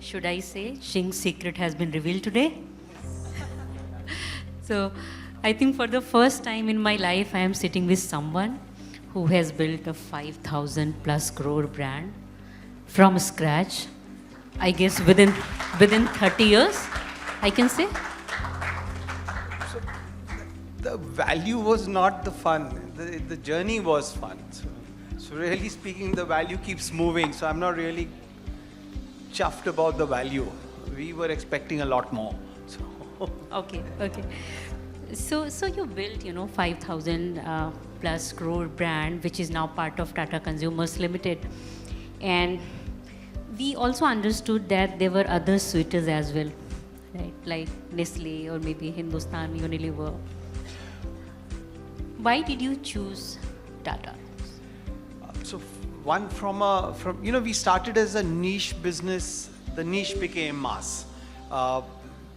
should I say, Ching's secret has been revealed today. So I think for the first time in my life, I am sitting with someone who has built a 5,000 plus crore brand from scratch. I guess within 30 years, I can say. The value was not the fun. The journey was fun. So really speaking, the value keeps moving. So I'm not really chuffed about the value. We were expecting a lot more. So. Okay. So you built, 5,000 plus crore brand, which is now part of Tata Consumers Limited. And we also understood that there were other suitors as well, right? Like Nestle or maybe Hindustan Unilever. Why did you choose Tata? So one from we started as a niche business. The niche became mass.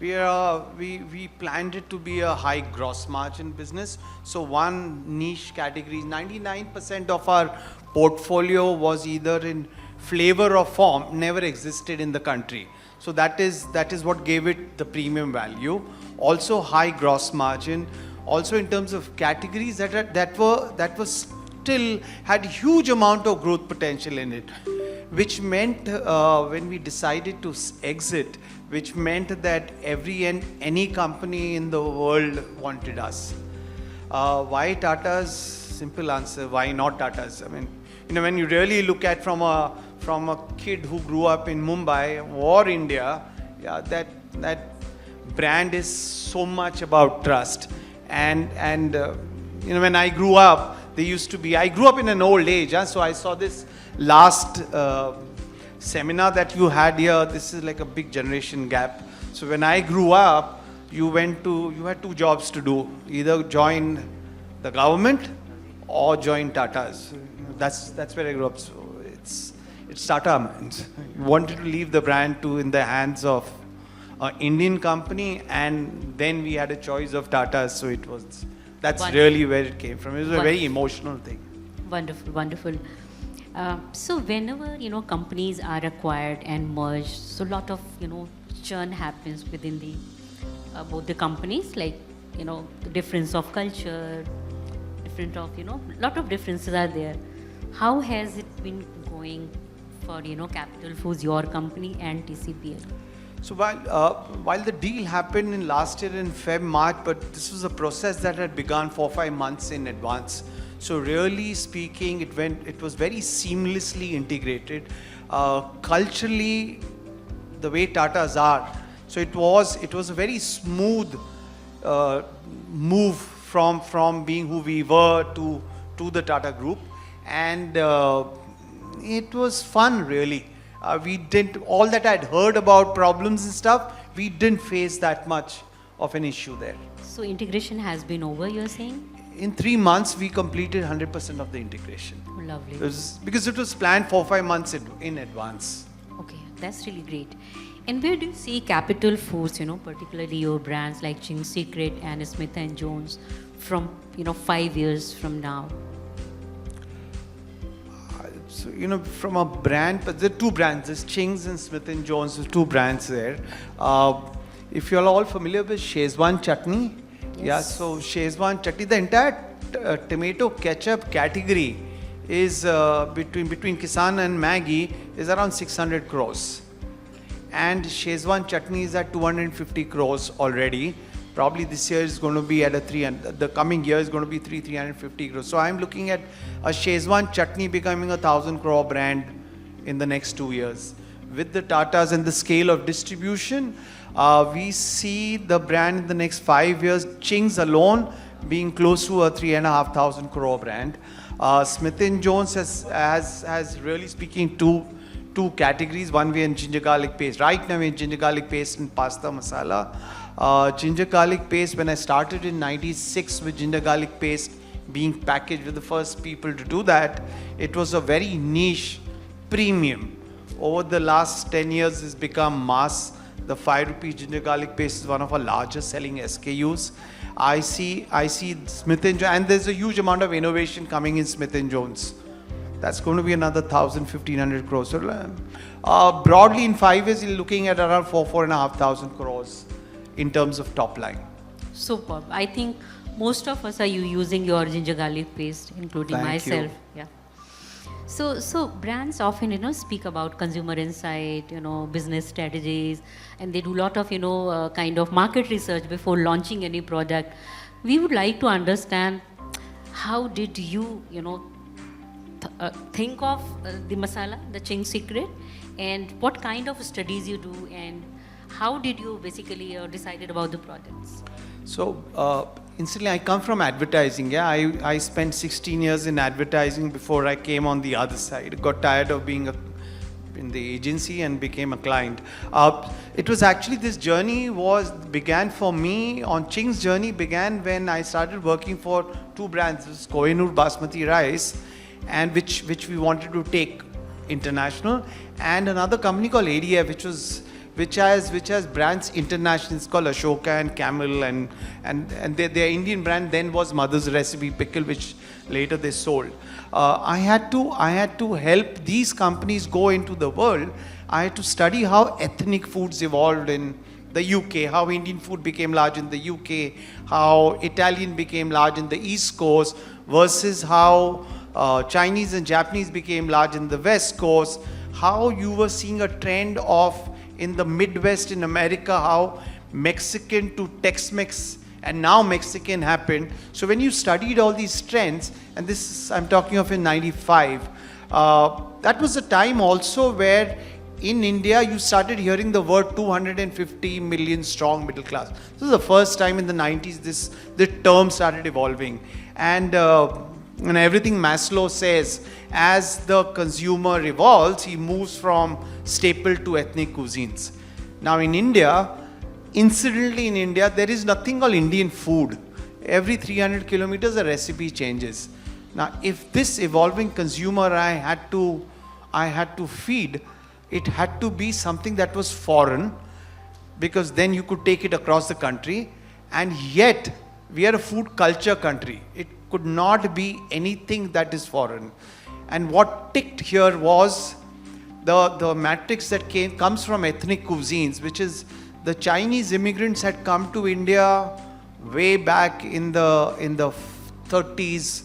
We planned it to be a high gross margin business. So one niche category, 99% of our portfolio was either in flavor or form, never existed in the country. So that is what gave it the premium value. Also high gross margin. Also in terms of categories that were still had huge amount of growth potential in it, which meant when we decided to exit, which meant that any company in the world wanted us. Why Tata's? Simple answer. Why not Tata's? I mean, when you really look at from a kid who grew up in Mumbai or India, yeah, that brand is so much about trust. And when I grew up, I grew up in an old age, so I saw this last seminar that you had here. This is like a big generation gap. So when I grew up, you had two jobs to do: either join the government or join Tata's. That's where I grew up. So it's Tata, man. You wanted to leave the brand in the hands of an Indian company, and then we had a choice of Tata. So that's wonderful. Really where it came from. It was wonderful. A very emotional thing. Wonderful. So whenever companies are acquired and merged, so a lot of churn happens within the both the companies, like the difference of culture, lot of differences are there. How has it been going for Capital Foods, your company, and TCPL? So while the deal happened in last year in March, but this was a process that had begun 4-5 months in advance. So really speaking, it was very seamlessly integrated. Culturally, the way Tatas are, so it was a very smooth move from being who we were to the Tata Group, and it was fun really. We didn't, all that I'd heard about problems and stuff, we didn't face that much of an issue there. So integration has been over, you're saying? In 3 months, we completed 100% of the integration. Lovely. Because it was planned 4-5 months in advance. Okay, that's really great. And where do you see Capital Foods, particularly your brands like Ching's Secret and Smith & Jones from, 5 years from now? So, from a brand, but there are two brands, there's Ching's and Smith & Jones, there's two brands there. If you're all familiar with Szechuan chutney, yes. Yeah, so Szechuan chutney, the entire tomato ketchup category is between Kisan and Maggi is around 600 crores. And Szechuan chutney is at 250 crores already. Probably this year is going to be at the coming year is going to be 350 crores. So I'm looking at a Szechuan chutney becoming a 1,000 crore brand in the next 2 years. With the Tatas and the scale of distribution, we see the brand in the next 5 years, Ching's alone being close to a 3,500 crore brand. Smith & Jones has really speaking two categories. One way in ginger garlic paste. Right now we're in ginger garlic paste and pasta masala. Ginger garlic paste, when I started in 96 with ginger garlic paste being packaged, with the first people to do that, it was a very niche premium. Over the last 10 years it's become mass. The 5 rupee ginger garlic paste is one of our largest selling SKUs. I see Smith & Jones, and there's a huge amount of innovation coming in Smith & Jones. That's going to be another 1,000-1,500 crores. So, broadly in 5 years, you're looking at around 4,500 crores in terms of top line. Superb. I think most of us are using your ginger garlic paste, including Thank myself. you. Yeah. So brands often, speak about consumer insight, business strategies, and they do a lot of, kind of market research before launching any product. We would like to understand how did you, think of the masala, the Ching secret, and what kind of studies you do, and how did you basically decided about the products? So, incidentally, I come from advertising. Yeah, I spent 16 years in advertising before I came on the other side. Got tired of being in the agency and became a client. It was actually this journey began for me. On Ching's journey began when I started working for two brands, this Kohinoor Basmati rice, and which we wanted to take international, and another company called ADF, which has brands international. It's called Ashoka and Camel, and their Indian brand then was Mother's Recipe Pickle, which later they sold. I had to help these companies go into the world. I had to study how ethnic foods evolved in the UK, how Indian food became large in the UK, how Italian became large in the East Coast versus how Chinese and Japanese became large in the West Coast, how you were seeing a trend of in the Midwest in America, how Mexican to Tex-Mex and now Mexican happened. So when you studied all these trends, and this is, I'm talking of in 95, that was a time also where in India you started hearing the word 250 million strong middle class. This is the first time in the 90s the term started evolving. And everything Maslow says, as the consumer evolves, he moves from staple to ethnic cuisines. Now in India, incidentally in India, there is nothing called Indian food. Every 300 kilometers a recipe changes. Now if this evolving consumer I had to feed, it had to be something that was foreign, because then you could take it across the country, and yet we are a food culture country. It could not be anything that is foreign. And what ticked here was the matrix that comes from ethnic cuisines, which is the Chinese immigrants had come to India way back in the 30s,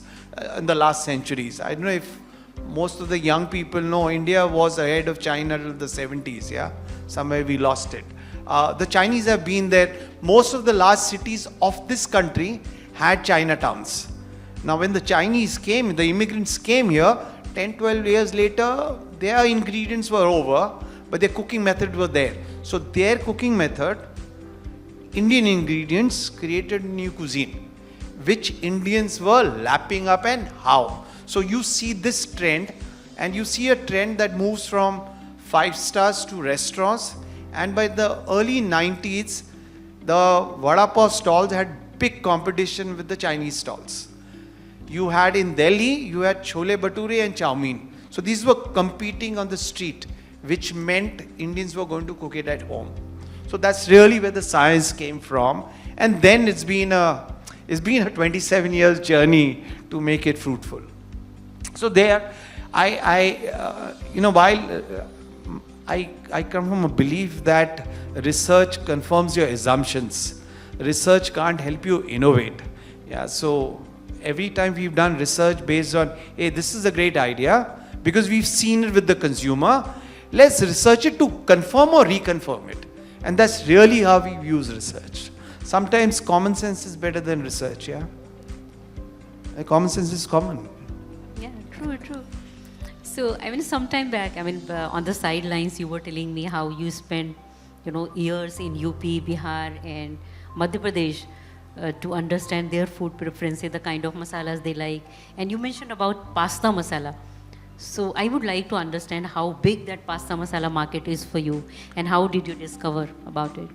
in the last centuries. I don't know if most of the young people know India was ahead of China till the 70s, yeah? Somewhere we lost it. The Chinese have been there. Most of the large cities of this country had Chinatowns. Now when the Chinese came, the immigrants came here, 10, 12 years later, their ingredients were over, but their cooking method were there. So their cooking method, Indian ingredients, created new cuisine, which Indians were lapping up, and how. So you see this trend, and you see a trend that moves from 5 stars to restaurants. And by the early 90s, the vada pav stalls had big competition with the Chinese stalls. You had in Delhi, you had chole bhature and chow mein. So these were competing on the street, which meant Indians were going to cook it at home. So that's really where the science came from. And then it's been a 27 years journey to make it fruitful. So there, I come from a belief that research confirms your assumptions. Research can't help you innovate. Yeah, so every time we've done research based on, hey, this is a great idea, because we've seen it with the consumer, let's research it to confirm or reconfirm it. And that's really how we use research. Sometimes common sense is better than research, yeah? Common sense is common. Yeah, true. So, some time back, on the sidelines, you were telling me how you spent, years in UP, Bihar, and Madhya Pradesh to understand their food preferences, the kind of masalas they like. And you mentioned about pasta masala. So, I would like to understand how big that pasta masala market is for you, and how did you discover about it?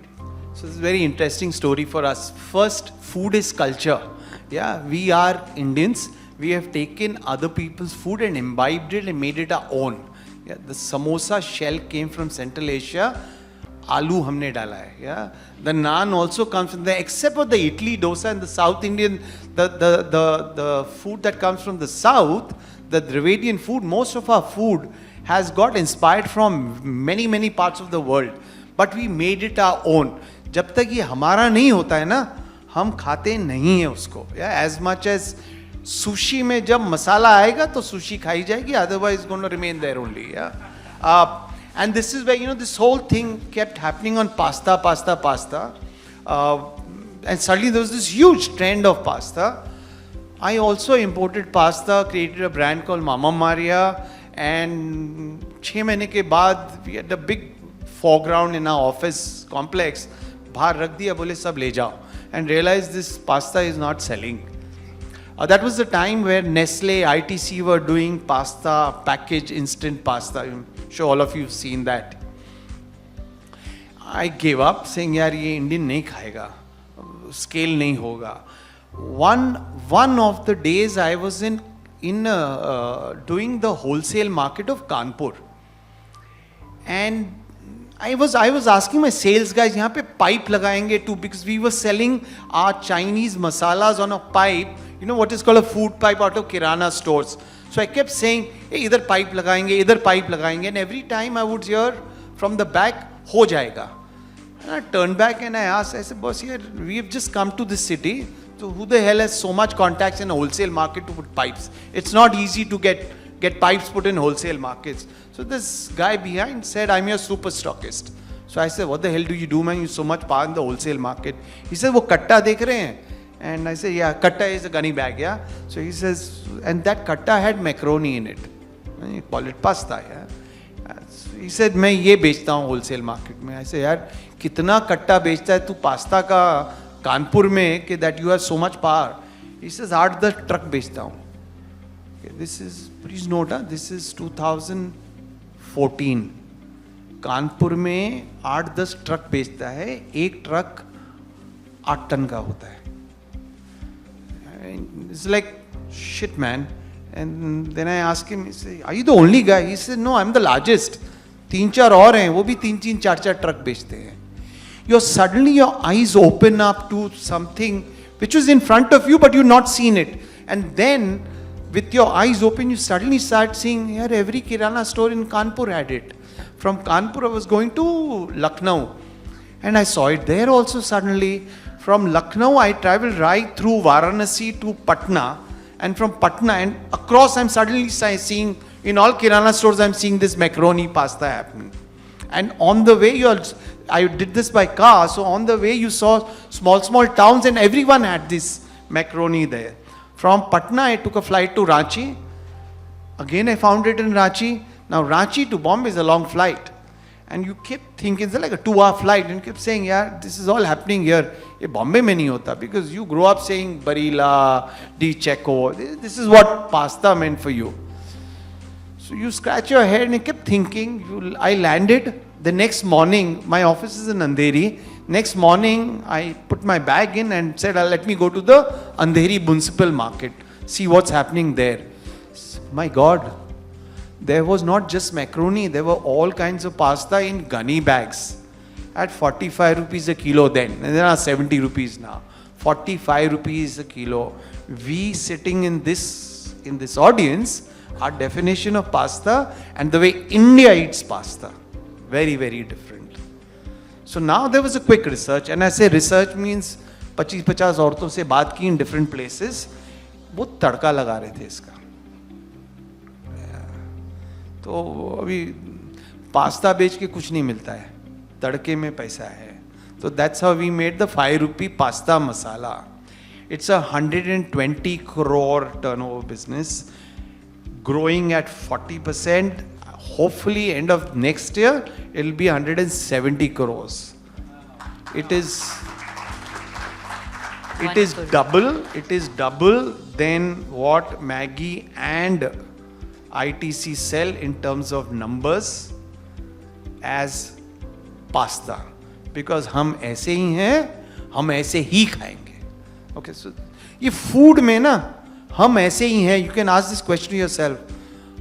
So, it's a very interesting story for us. First, food is culture. Yeah, we are Indians. We have taken other people's food and imbibed it and made it our own. Yeah, the samosa shell came from Central Asia. Aloo humne dala hai. Yeah, the naan also comes from there. Except for the idli, dosa, and the South Indian, the food that comes from the South, the Dravidian food, most of our food has got inspired from many parts of the world, but we made it our own. जब तक ये हमारा नहीं होता है ना, हम खाते नहीं है उसको. As much as sushi में जब मसाला आएगा तो sushi खाई जाएगी, otherwise it's going to remain there only. And this is where, this whole thing kept happening on pasta. And suddenly there was this huge trend of pasta. I also imported pasta, created a brand called Mama Maria, and 6 महीने के बाद we had a big foreground in our office complex. बाहर रख दिया, बोले सब ले जाओ, and realized this pasta is not selling. That was the time where Nestle, ITC were doing pasta, packaged instant pasta. I'm sure all of you have seen that. I gave up, saying, यार ये Indian नहीं खाएगा, scale नहीं होगा. One of the days I was in doing the wholesale market of Kanpur, and I was asking my sales guys, यहाँ पे pipe लगाएंगे too, because we were selling our Chinese masalas on a pipe, what is called a food pipe out of Kirana stores. So I kept saying, hey, इधर pipe लगाएंगे, and every time I would hear from the back, हो जाएगा. And I turned back and I asked, I said, boss, here we have just come to this city, so who the hell has so much contacts in a wholesale market to put pipes? It's not easy to get pipes put in wholesale markets. So this guy behind said, I'm your super stockist. So I said, what the hell do you do, man? You so much power in the wholesale market. He said, वो कट्टा देख रहे हैं? And I said, yeah, katta is a gunny bag, yeah. So he says, and that katta had macaroni in it. And you call it pasta, yeah. So he said, मैं ये बेचता हूँ wholesale market में. I said, यार कितना कट्टा बेचता है तू पास्ता का कानपुर में कि that you have so much power. He says, 8-10 truck बेचता हूँ. Okay, this is, please note, this is 2014. Kanpur में 8-10 ट्रक बेचता है, एक ट्रक 8 टन का होता है. It's like, shit, man. And then I asked him, he said, are you the only guy? He said, no, I'm the largest. 3-4 और हैं, वो भी 3-3, 4-4 ट्रक बेचते हैं. Suddenly your eyes open up to something which was in front of you, but you've not seen it. And then, with your eyes open, you suddenly start seeing, here every Kirana store in Kanpur had it. From Kanpur, I was going to Lucknow, and I saw it there also suddenly. From Lucknow, I traveled right through Varanasi to Patna, and from Patna and across, I'm suddenly seeing, in all Kirana stores, I'm seeing this macaroni pasta happening. And on the way, I did this by car, so on the way you saw small towns and everyone had this macaroni there. From Patna, I took a flight to Ranchi. Again, I found it in Ranchi. Now, Ranchi to Bombay is a long flight. And you kept thinking, it's like a 2-hour flight, and you kept saying, yeah, this is all happening here. Ye Bombay mein nahi hota, because you grow up saying Barilla, Di Checo. This is what pasta meant for you. So you scratch your head and you kept thinking. I landed. The next morning, my office is in Andheri. Next morning, I put my bag in and said, let me go to the Andheri municipal market, see what's happening there. My God, there was not just macaroni, there were all kinds of pasta in gunny bags at 45 rupees a kilo then. And there are 70 rupees now. 45 rupees a kilo. We sitting in this audience, our definition of pasta and the way India eats pasta. Very, very different. So now there was a quick research, and I say research means 25-50 औरतों से बात की in different places. वो तड़का लगा रहे थे इसका. तो अभी पास्ता बेच के कुछ नहीं मिलता है, तड़के में पैसा है. So that's how we made the 5 rupee pasta masala. It's a 120 crore turnover business, growing at 40%. Hopefully, end of next year, it will be 170 crores. It is double than what Maggi and ITC sell in terms of numbers as pasta. Because हम ऐसे ही हैं, हम ऐसे ही खाएंगे. Okay, so ये food में ना हम ऐसे ही हैं. You can ask this question to yourself.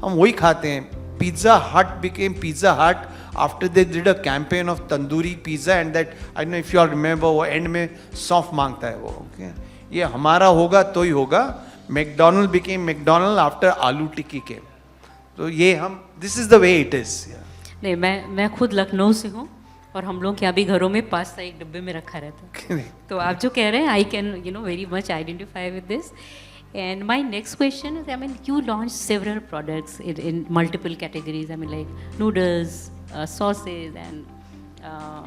हम वही खाते हैं. Pizza Hut became Pizza Hut after they did a campaign of tandoori pizza, and that, I don't know if you all remember, वो end में सौंफ मांगता है वो. Okay, ये हमारा होगा तो ही होगा. McDonald became McDonald after Aloo Tikki came. So this is the way it is. Yeah. नहीं, मैं खुद लखनऊ से हूँ और हम लोग के अभी घरों में पास्ता एक डब्बे में रखा रहता है. तो आप जो कह रहे हैं, I can very much identify with this. And my next question is, I mean, you launched several products in multiple categories. I mean, like noodles, sauces, and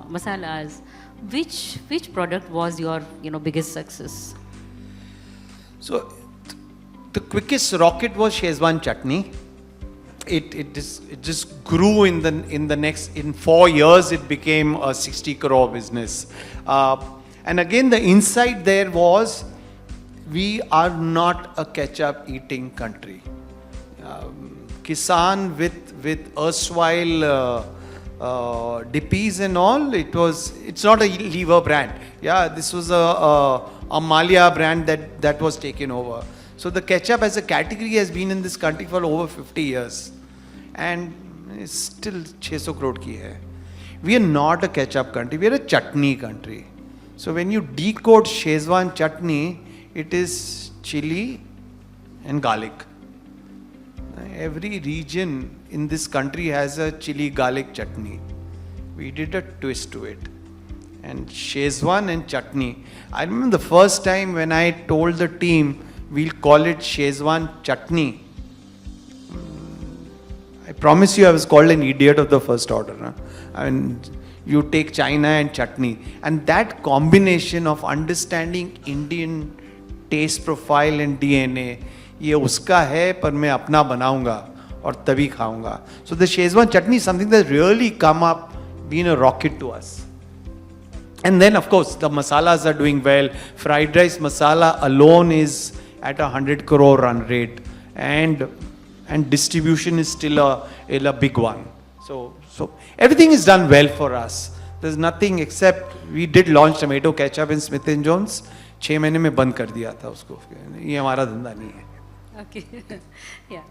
masalas. Which product was your biggest success? So the quickest rocket was Szechuan chutney. It just grew in 4 years. It became a 60 crore business. And again, the insight there was, we are not a ketchup eating country. Kisan with erstwhile dippies and all, it's not a lever brand. Yeah, this was a Malia brand that was taken over. So the ketchup as a category has been in this country for over 50 years. And it's still 600 crore ki hai. We are not a ketchup country, we are a chutney country. So when you decode Szechuan chutney, it is chili and garlic. Every region in this country has a chili garlic chutney. We did a twist to it. And Szechuan and chutney. I remember the first time when I told the team, we'll call it Szechuan chutney. I promise you I was called an idiot of the first order. Huh? I mean, you take China and chutney. And that combination of understanding Indian taste profile and DNA, ये उसका है पर मैं अपना बनाऊंगा और तभी खाऊंगा. So the Szechuan chutney is something that really come up, been a rocket to us. And then of course the masalas are doing well. Fried rice masala alone is at 100 crore run rate, and distribution is still a big one. So everything is done well for us. There's nothing except we did launch tomato ketchup in Smith & Jones. 6 महीने में बंद कर दिया था उसको. ये हमारा धंधा नहीं है. Okay. Yeah.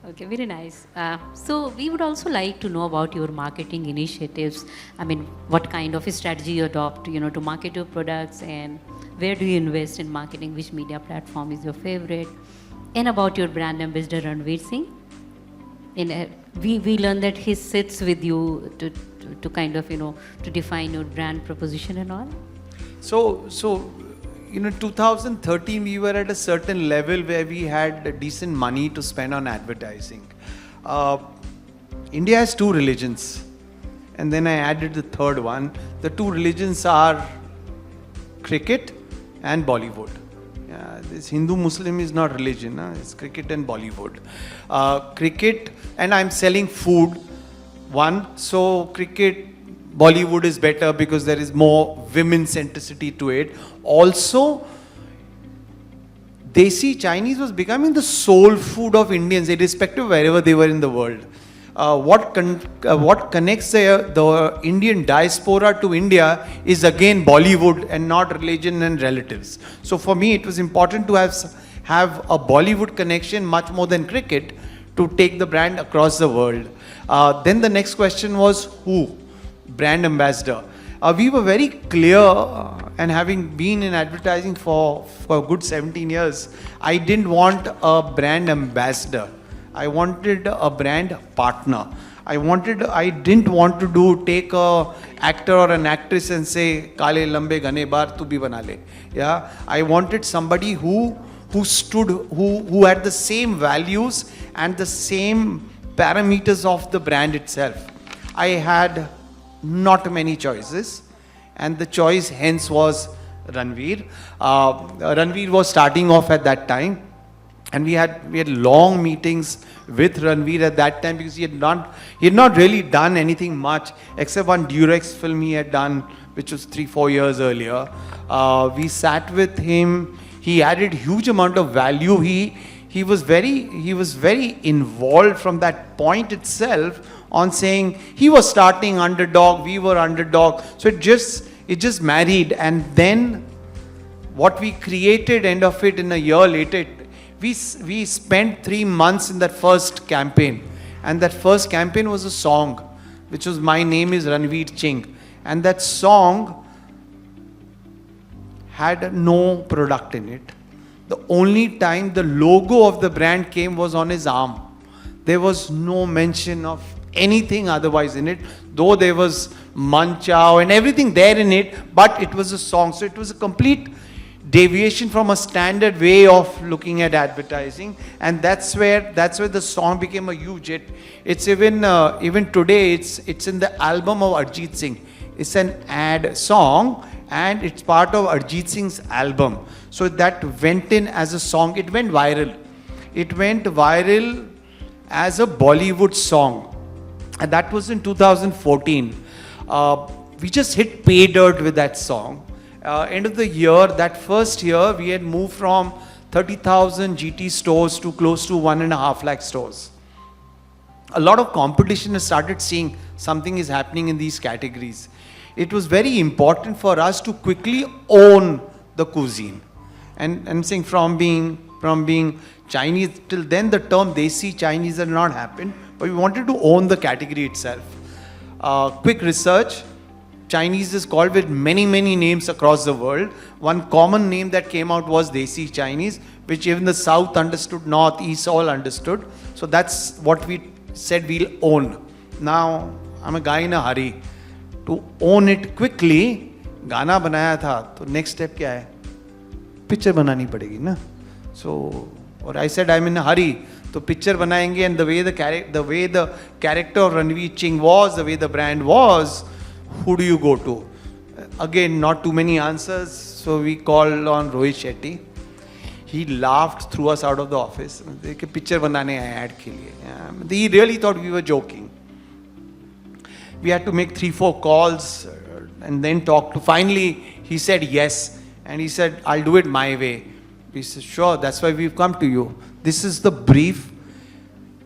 Okay, very nice. So we would also like to know about your marketing initiatives. I mean, what kind of a strategy you adopt, to market your products, and where do you invest in marketing? Which media platform is your favorite? And about your brand ambassador Ranveer Singh. We learned that he sits with you to kind of to define your brand proposition and all. So 2013 we were at a certain level where we had decent money to spend on advertising. India has 2 religions, and then I added the third one. The 2 religions are cricket and Bollywood. This Hindu-Muslim is not religion, it's cricket and Bollywood. Cricket, and I'm selling food, so cricket, Bollywood is better because there is more women centricity to it. Also, Desi Chinese was becoming the soul food of Indians, irrespective of wherever they were in the world. What connects the Indian diaspora to India is again Bollywood and not religion and relatives. So for me, it was important to have a Bollywood connection much more than cricket to take the brand across the world. Then the next question was who? Brand ambassador. We were very clear, and having been in advertising for a good 17 years, I didn't want a brand ambassador. I wanted a brand partner. I didn't want to take a actor or an actress and say, "Kale lambe gane bar tu bhi bana le." Yeah, I wanted somebody who had the same values and the same parameters of the brand itself. I had not many choices, and the choice hence was Ranveer. Ranveer was starting off at that time, and we had long meetings with Ranveer at that time because he had not really done anything much except one Durex film he had done, which was 3-4 years earlier. We sat with him. He added huge amount of value. He was very involved from that point itself on saying he was starting underdog, we were underdog. So it just married, and then what we created, end of it in a year later, we spent 3 months in that first campaign, and that first campaign was a song, which was "My Name is Ranveer Singh," and that song had no product in it. The only time the logo of the brand came was on his arm. There was no mention of anything otherwise in it, though there was Manchao and everything there in it, but it was a song. So it was a complete deviation from a standard way of looking at advertising, and that's where the song became a huge hit. It's even today it's in the album of Arjit Singh. It's an ad song and it's part of Arjit Singh's album. So that went in as a song. It went viral. It went viral as a Bollywood song, and that was in 2014. We just hit pay dirt with that song. End of the year, that first year, we had moved from 30,000 GT stores to close to 1.5 lakh stores. A lot of competition has started seeing something is happening in these categories. It was very important for us to quickly own the cuisine. And I'm saying from being Chinese, till then the term Desi Chinese had not happened, but we wanted to own the category itself. Quick research. Chinese is called with many names across the world. One common name that came out was Desi Chinese, which even the South understood, North, East all understood. So that's what we said we'll own. Now, I'm a guy in a hurry. To own it quickly, गाना बनाया था, तो next step क्या है? Picture बनानी पड़ेगी ना? So, or I said I'm in a hurry. तो picture बनाएंगे, and the way the character of Ranveer Singh was, the way the brand was, who do you go to? Again, not too many answers, so we called on Rohit Shetty. He laughed, threw us out of the office. Picture बनाने आए ad के लिए. He really thought we were joking. We had to make 3-4 calls and then talk to. Finally, he said yes, and he said, "I'll do it my way." We said, "Sure, that's why we've come to you. This is the brief,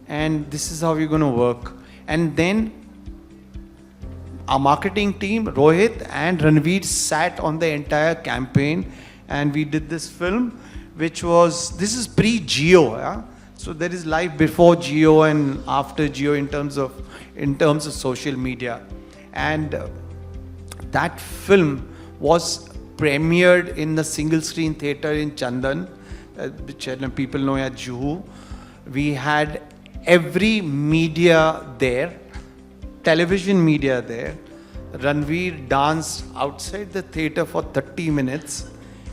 and this is how we're going to work." And then our marketing team, Rohit and Ranveer, sat on the entire campaign, and we did this film, this is pre-Jio. Yeah? So there is life before Jio and after Jio in terms of social media. And that film was premiered in the single screen theater in Chandan, which people know as Juhu. We had every media there, television media there. Ranveer danced outside the theater for 30 minutes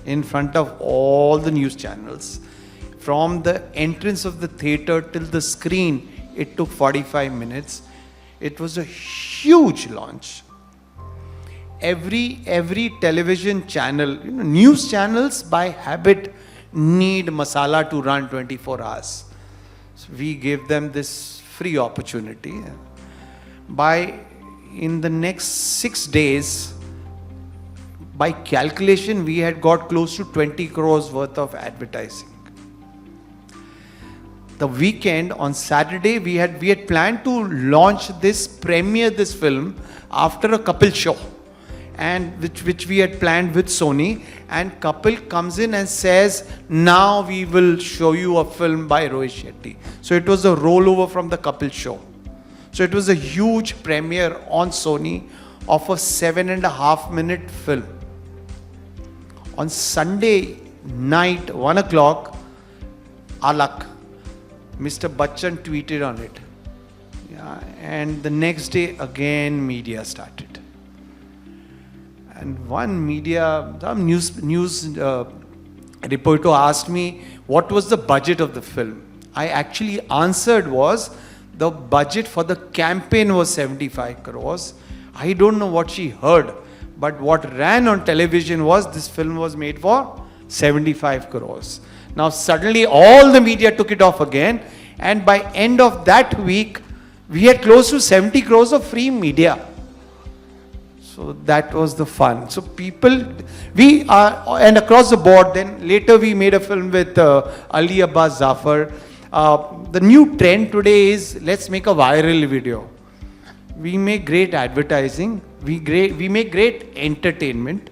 in front of all the news channels. From the entrance of the theater till the screen, it took 45 minutes. It was a huge launch. Every television channel, news channels by habit need masala to run 24 hours. So we gave them this free opportunity. In the next 6 days, by calculation, we had got close to 20 crores worth of advertising. The weekend, on Saturday, we had planned to premiere this film after a Kapil show, and which we had planned with Sony. And Kapil comes in and says, "Now we will show you a film by Rohit Shetty." So it was a rollover from the Kapil show. So it was a huge premiere on Sony of a 7.5-minute film. On Sunday night, 1 o'clock, Alak, Mr. Bachchan tweeted on it. Yeah, and the next day again media started. And some news reporter asked me what was the budget of the film. I actually answered was the budget for the campaign was 75 crores. I don't know what she heard, but what ran on television was this film was made for 75 crores. Now suddenly all the media took it off again, and by end of that week, we had close to 70 crores of free media. So that was the fun. So and across the board, then later we made a film with Ali Abbas Zafar. The new trend today is let's make a viral video. We make great advertising, we make great entertainment.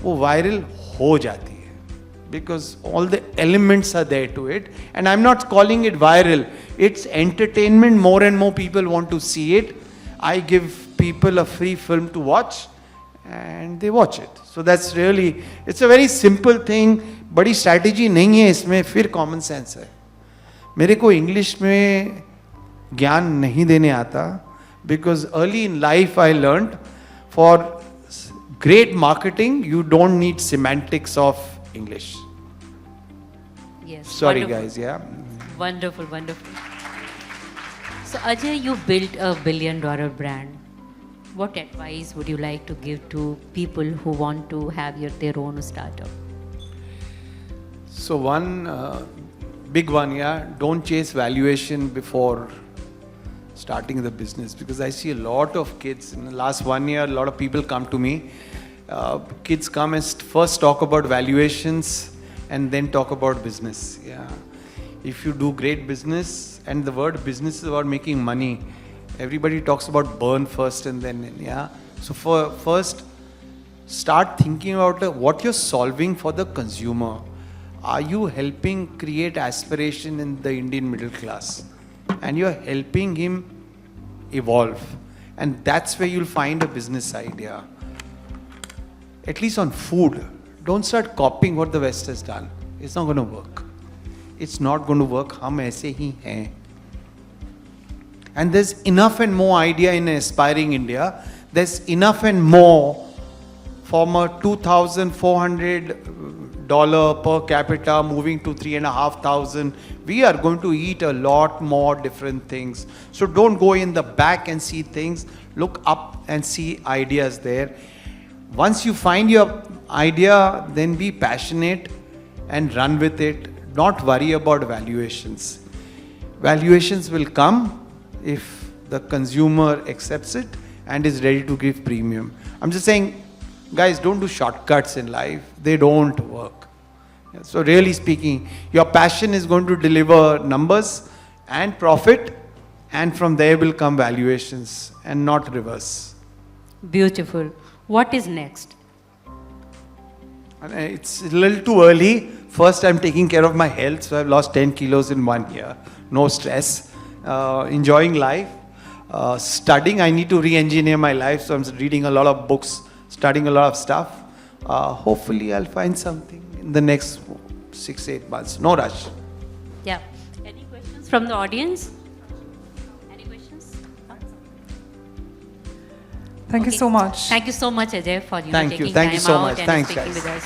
वो viral हो जाती है because all the elements are there to it. And I'm not calling it viral. It's entertainment. More and more people want to see it. I give people a free film to watch, and they watch it. So that's really, it's a very simple thing. बड़ी strategy नहीं है इसमें, फिर common sense है. मेरे को English में ज्ञान नहीं देने आता, because early in life I learned for great marketing you don't need semantics of English. Yes. Sorry wonderful. guys, yeah. Wonderful, wonderful. So Ajay, you built a $1 billion brand. What advice would you like to give to people who want to have their own startup? So one big one, yeah, don't chase valuation before starting the business, because I see a lot of kids in the last 1 year, a lot of people come to me. Kids come and first talk about valuations and then talk about business. Yeah, if you do great business, and the word business is about making money. Everybody talks about burn first and then, yeah. So first, start thinking about what you're solving for the consumer. Are you helping create aspiration in the Indian middle class? And you're helping him evolve. And that's where you'll find a business idea. At least on food, don't start copying what the West has done. It's not going to work. It's not going to work. हम ऐसे ही हैं. And there's enough and more idea in aspiring India. There's enough and more from a $2,400 per capita moving to $3,500. We are going to eat a lot more different things. So don't go in the back and see things. Look up and see ideas there. Once you find your idea, then be passionate and run with it. Not worry about valuations. Valuations will come if the consumer accepts it and is ready to give premium. I'm just saying, guys, don't do shortcuts in life. They don't work. So really speaking, your passion is going to deliver numbers and profit, and from there will come valuations and not reverse. Beautiful. What is next? And it's a little too early. First, I'm taking care of my health, so I've lost 10 kilos in 1 year. No stress. Enjoying life. Studying, I need to re-engineer my life, so I'm reading a lot of books, studying a lot of stuff. Hopefully, I'll find something in the next 6-8 months. No rush. Yeah. Any questions from the audience? Any questions? Thank you so much. Thank you so much, Ajay, for Thank you. taking Thank you time so out much. and Thanks, speaking guys. with us.